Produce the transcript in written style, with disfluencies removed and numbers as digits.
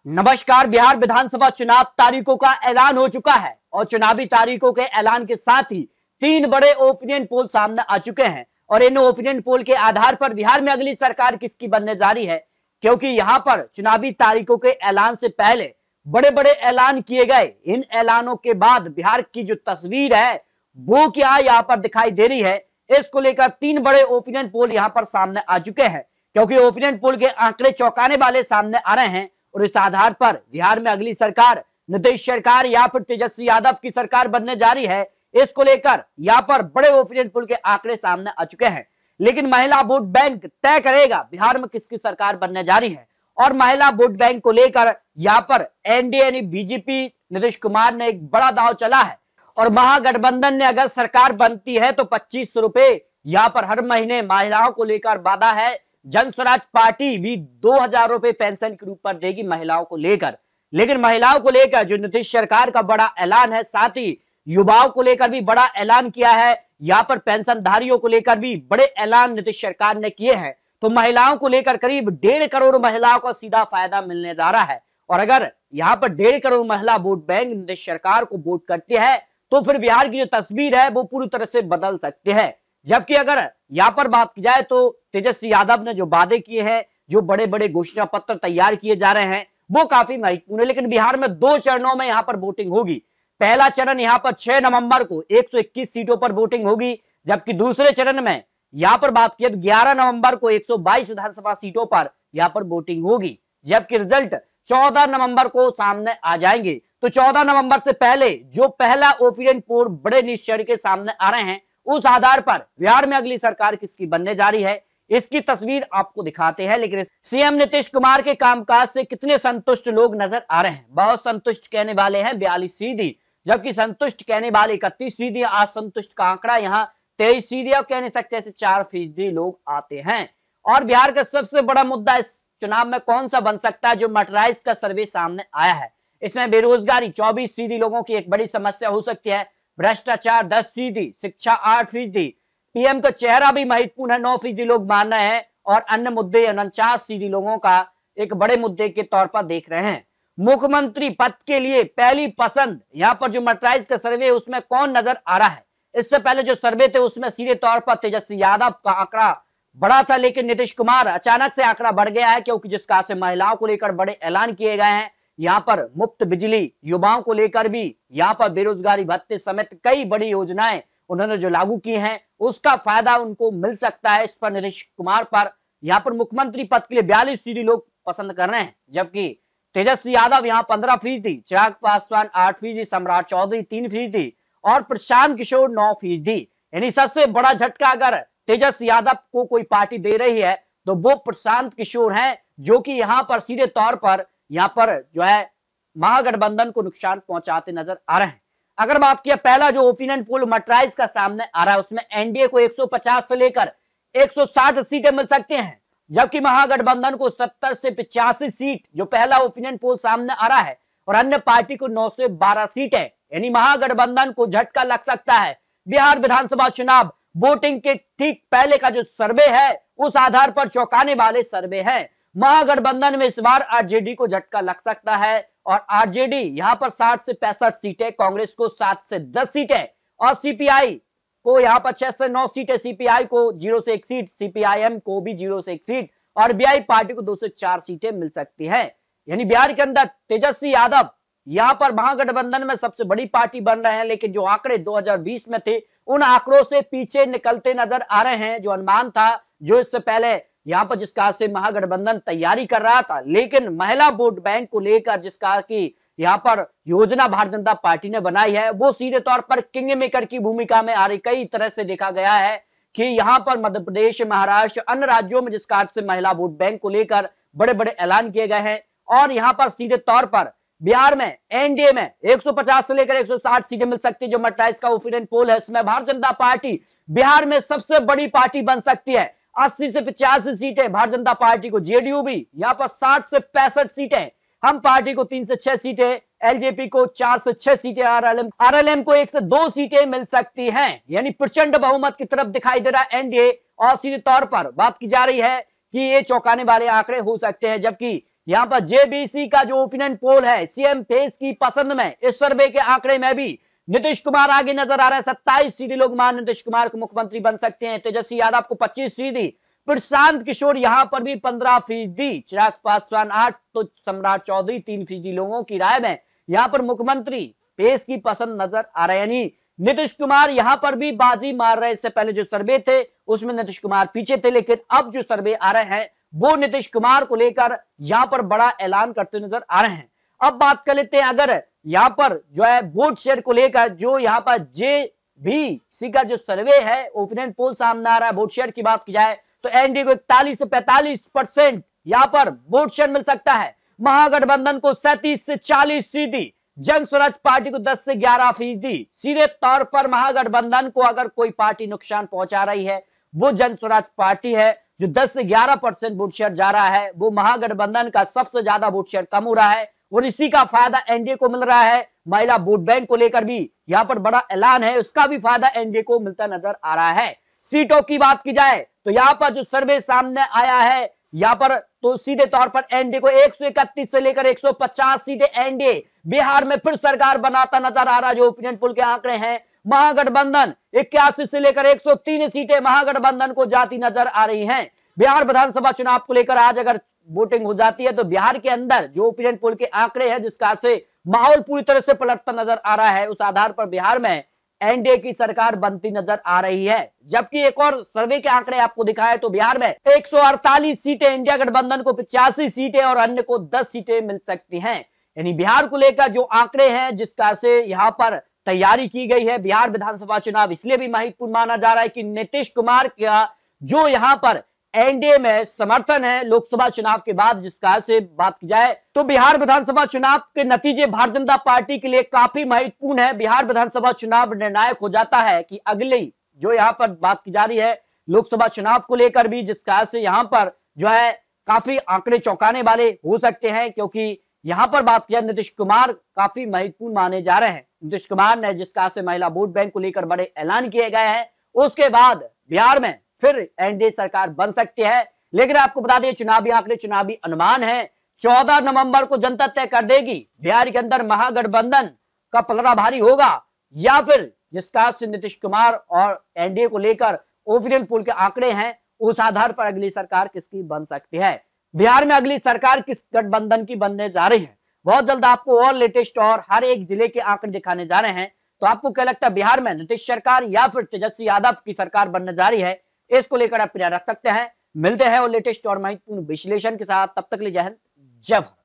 नमस्कार। बिहार विधानसभा चुनाव तारीखों का ऐलान हो चुका है और चुनावी तारीखों के ऐलान के साथ ही तीन बड़े ओपिनियन पोल सामने आ चुके हैं और इन ओपिनियन पोल के आधार पर बिहार में अगली सरकार किसकी बनने जा रही है, क्योंकि यहां पर चुनावी तारीखों के ऐलान से पहले बड़े बड़े ऐलान किए गए। इन ऐलानों के बाद बिहार की जो तस्वीर है वो क्या यहां पर दिखाई दे रही है, इसको लेकर तीन बड़े ओपिनियन पोल यहां पर सामने आ चुके हैं। क्योंकि ओपिनियन पोल के आंकड़े चौंकाने वाले सामने आ रहे हैं और इस आधार पर बिहार में अगली सरकार नीतीश सरकार या फिर तेजस्वी यादव की सरकार बनने जा रही है, इसको लेकर यहां पर बड़े ओपिनियन पोल के आंकड़े सामने आ चुके हैं। लेकिन महिला वोट बैंक तय करेगा बिहार में किसकी सरकार बनने जा रही है और महिला वोट बैंक को लेकर यहां पर एनडीए यानी बीजेपी नीतीश कुमार ने एक बड़ा दांव चला है और महागठबंधन ने अगर सरकार बनती है तो 2500 रुपए यहां पर हर महीने महिलाओं को लेकर वादा है। जन स्वराज पार्टी भी 2000 रुपए पेंशन के रूप पर देगी महिलाओं को लेकर। लेकिन महिलाओं को लेकर जो नीतीश सरकार का बड़ा ऐलान है, साथ ही युवाओं को लेकर भी बड़ा ऐलान किया है। यहाँ पर पेंशनधारियों को लेकर भी बड़े ऐलान नीतीश सरकार ने किए हैं। तो महिलाओं को लेकर करीब 1.5 करोड़ महिलाओं को सीधा फायदा मिलने जा रहा है और अगर यहाँ पर 1.5 करोड़ महिला वोट बैंक नीतीश सरकार को वोट करती है तो फिर बिहार की जो तस्वीर है वो पूरी तरह से बदल सकती है। जबकि अगर यहां पर बात की जाए तो तेजस्वी यादव ने जो वादे किए हैं, जो बड़े बड़े घोषणा पत्र तैयार किए जा रहे हैं वो काफी महत्वपूर्ण है। लेकिन बिहार में 2 चरणों में यहां पर वोटिंग होगी। पहला चरण यहां पर 6 नवंबर को 121 सीटों पर वोटिंग होगी, जबकि दूसरे चरण में यहां पर बात की 11 नवंबर को 122 विधानसभा सीटों पर यहां पर वोटिंग होगी, जबकि रिजल्ट 14 नवंबर को सामने आ जाएंगे। तो 14 नवंबर से पहले जो पहला ओपिनियन पोल बड़े निश्चय के सामने आ रहे हैं, उस आधार पर बिहार में अगली सरकार किसकी बनने जा रही है इसकी तस्वीर आपको दिखाते हैं। लेकिन सीएम नीतीश कुमार के कामकाज से कितने संतुष्ट लोग नजर आ रहे हैं। बहुत संतुष्ट कहने वाले हैं 42%, जबकि संतुष्ट कहने वाले 31%, असंतुष्ट का आंकड़ा यहाँ 23%, और कह नहीं सकते ऐसे 4% लोग आते हैं। और बिहार का सबसे बड़ा मुद्दा इस चुनाव में कौन सा बन सकता है, जो मटराइज का सर्वे सामने आया है, इसमें बेरोजगारी 24% लोगों की एक बड़ी समस्या हो सकती है, भ्रष्टाचार 10%, शिक्षा 8%, पीएम का चेहरा भी महत्वपूर्ण है 9% लोग मान रहे हैं और अन्य मुद्दे 49% लोगों का एक बड़े मुद्दे के तौर पर देख रहे हैं। मुख्यमंत्री पद के लिए पहली पसंद यहाँ पर जो मर्चराइज का सर्वे है उसमें कौन नजर आ रहा है। इससे पहले जो सर्वे थे उसमें सीधे तौर पर तेजस्वी यादव का आंकड़ा बड़ा था, लेकिन नीतीश कुमार अचानक से आंकड़ा बढ़ गया है, क्योंकि जिस कहा से महिलाओं को लेकर बड़े ऐलान किए गए हैं। यहाँ पर मुफ्त बिजली, युवाओं को लेकर भी यहाँ पर बेरोजगारी भत्ते समेत कई बड़ी योजनाएं उन्होंने जो लागू की हैं उसका फायदा उनको मिल सकता है। इस पर नीतीश कुमार पर यहाँ पर मुख्यमंत्री पद के लिए 42% लोग पसंद कर रहे हैं, जबकि तेजस्वी यादव यहाँ 15%, चिराग पासवान 8%, सम्राट चौधरी 3% और प्रशांत किशोर 9%। यानी सबसे बड़ा झटका अगर तेजस्वी यादव को कोई पार्टी दे रही है तो वो प्रशांत किशोर हैं, जो कि यहाँ पर सीधे तौर पर यहाँ पर जो है महागठबंधन को नुकसान पहुंचाते नजर आ रहे हैं। अगर बात किया पहला जो ओपिनियन पोल मटराइज का सामने आ रहा है उसमें एनडीए को 150 से लेकर 160 सीटें मिल सकती हैं, जबकि महागठबंधन को 70 से 85 सीट जो पहला ओपिनियन पोल सामने आ रहा है और अन्य पार्टी को 9 से 12 सीट है। यानी महागठबंधन को झटका लग सकता है। बिहार विधानसभा चुनाव वोटिंग के ठीक पहले का जो सर्वे है उस आधार पर चौंकाने वाले सर्वे है। महागठबंधन में इस बार आरजेडी को झटका लग सकता है और आरजेडी यहां पर 60 से 65 सीटें, कांग्रेस को 7 से 10 सीटें और सीपीआई को यहां पर 6 से 9 सीटें, सीपीआई को 0 से 1 सीट, सीपीआईएम को भी 0 से 1 सीट और बीआई पार्टी को 2 से 4 सीटें मिल सकती है। यानी बिहार के अंदर तेजस्वी यादव यहां पर महागठबंधन में सबसे बड़ी पार्टी बन रहे हैं, लेकिन जो आंकड़े 2020 में थे उन आंकड़ों से पीछे निकलते नजर आ रहे हैं। जो अनुमान था, जो इससे पहले यहाँ पर जिसका से महागठबंधन तैयारी कर रहा था, लेकिन महिला वोट बैंक को लेकर जिसका की यहाँ पर योजना भारतीय जनता पार्टी ने बनाई है वो सीधे तौर पर किंग मेकर की भूमिका में आ रही। कई तरह से देखा गया है कि यहाँ पर मध्य प्रदेश, महाराष्ट्र, अन्य राज्यों में जिस कारण से महिला वोट बैंक को लेकर बड़े बड़े ऐलान किए गए हैं और यहाँ पर सीधे तौर पर बिहार में एनडीए में 150 से लेकर 160 सीटें मिल सकती है। जो मटराइज का ओपिनियन पोल है इसमें भारतीय जनता पार्टी बिहार में सबसे बड़ी पार्टी बन सकती है। 80 से 85 सीटें भारतीय जनता पार्टी को, जेडीयू भी यहाँ पर 60 से 65 सीटें, हम पार्टी को 3 से 6 सीटें, एलजेपी को 4 से 6 सीटें, आरएलएम को 1 से 2 सीटें मिल सकती हैं। यानी प्रचंड बहुमत की तरफ दिखाई दे रहा है एनडीए और सीधे तौर पर बात की जा रही है कि ये चौंकाने वाले आंकड़े हो सकते हैं। जबकि यहाँ पर जेबीसी का जो ओपिनियन पोल है सीएम फेस की पसंद में, इस सर्वे के आंकड़े में भी नीतीश कुमार आगे नजर आ रहे हैं। 27% लोग मान नीतीश कुमार को मुख्यमंत्री बन सकते हैं। तेजस्वी यादव को 25%, प्रशांत किशोर यहां पर भी 15%, चिराग पासवान 8%, तो सम्राट चौधरी 3% लोगों की राय में यहां पर मुख्यमंत्री पेश की पसंद नजर आ रहे हैं। यानी नीतीश कुमार यहां पर भी बाजी मार रहे हैं। इससे पहले जो सर्वे थे उसमें नीतीश कुमार पीछे थे, लेकिन अब जो सर्वे आ रहे हैं वो नीतीश कुमार को लेकर यहां पर बड़ा ऐलान करते नजर आ रहे हैं। अब बात कर लेते हैं, अगर यहां पर जो है वोट शेयर को लेकर जो यहां पर जेबीसी का जो सर्वे है ओपिनियन पोल सामने आ रहा है, वोट शेयर की बात की जाए तो एनडीए को 41 से 45% यहां पर वोट शेयर मिल सकता है, महागठबंधन को 37 से 40%, जन स्वराज पार्टी को 10 से 11%। सीधे तौर पर महागठबंधन को अगर कोई पार्टी नुकसान पहुंचा रही है वो जन स्वराज पार्टी है, जो 10 से 11% वोट शेयर जा रहा है। वो महागठबंधन का सबसे ज्यादा वोट शेयर कम हो रहा है और इसी का फायदा एनडीए को मिल रहा है। महिला वोट बैंक को लेकर भी यहां पर बड़ा ऐलान है, उसका भी फायदा एनडीए को मिलता नजर आ रहा है। सीटों की बात की जाए तो यहां पर जो सर्वे सामने आया है यहां पर तो सीधे तौर पर एनडीए को 131 से लेकर 150 सीटें एनडीए बिहार में फिर सरकार बनाता नजर आ रहा है। जो ओपिनियन पोल के आंकड़े हैं, महागठबंधन 81 से लेकर 103 सीटें महागठबंधन को जाती नजर आ रही हैं। बिहार विधानसभा चुनाव को लेकर आज अगर वोटिंग हो जाती है तो बिहार के अंदर जो ओपिनियन पोल के आंकड़े हैं जिसका से माहौल पूरी तरह से पलटता नजर आ रहा है, उस आधार पर बिहार में एनडीए की सरकार बनती नजर आ रही है। जबकि एक और सर्वे के आंकड़े आपको दिखाए तो बिहार में 148 सीटें इंडिया गठबंधन को, 85 सीटें और अन्य को 10 सीटें मिल सकती हैं। यानी बिहार को लेकर जो आंकड़े हैं जिसका से यहां पर तैयारी की गई है। बिहार विधानसभा चुनाव इसलिए भी महत्वपूर्ण माना जा रहा है कि नीतीश कुमार का जो यहां पर एनडीए में समर्थन है लोकसभा चुनाव के बाद, जिसका से बात की जाए तो बिहार विधानसभा चुनाव के नतीजे भारतीय जनता पार्टी के लिए काफी महत्वपूर्ण है। बिहार विधानसभा चुनाव निर्णायक हो जाता है कि अगली जो यहां पर बात की जा रही है लोकसभा चुनाव को लेकर भी, जिसका से यहां पर जो है काफी आंकड़े चौंकाने वाले हो सकते हैं, क्योंकि यहां पर बात की जाए नीतीश कुमार काफी महत्वपूर्ण माने जा रहे हैं। नीतीश कुमार ने जिसका से महिला वोट बैंक को लेकर बड़े ऐलान किए गए हैं, उसके बाद बिहार में फिर एनडीए सरकार बन सकती है। लेकिन आपको बता दें चुनावी आंकड़े, चुनावी अनुमान है, 14 नवंबर को जनता तय कर देगी बिहार के अंदर महागठबंधन का पलड़ा भारी होगा या फिर जिसका से नीतीश कुमार और एनडीए को लेकर ओपिनियन पोल के आंकड़े हैं उस आधार पर अगली सरकार किसकी बन सकती है। बिहार में अगली सरकार किस गठबंधन की बनने जा रही है, बहुत जल्द आपको और लेटेस्ट और हर एक जिले के आंकड़े दिखाने जा रहे हैं। तो आपको क्या लगता है, बिहार में नीतीश सरकार या फिर तेजस्वी यादव की सरकार बनने जा रही है, इसको लेकर आप रख सकते हैं। मिलते हैं और लेटेस्ट और महत्वपूर्ण विश्लेषण के साथ, तब तक ले जय हिंद, जय भारत।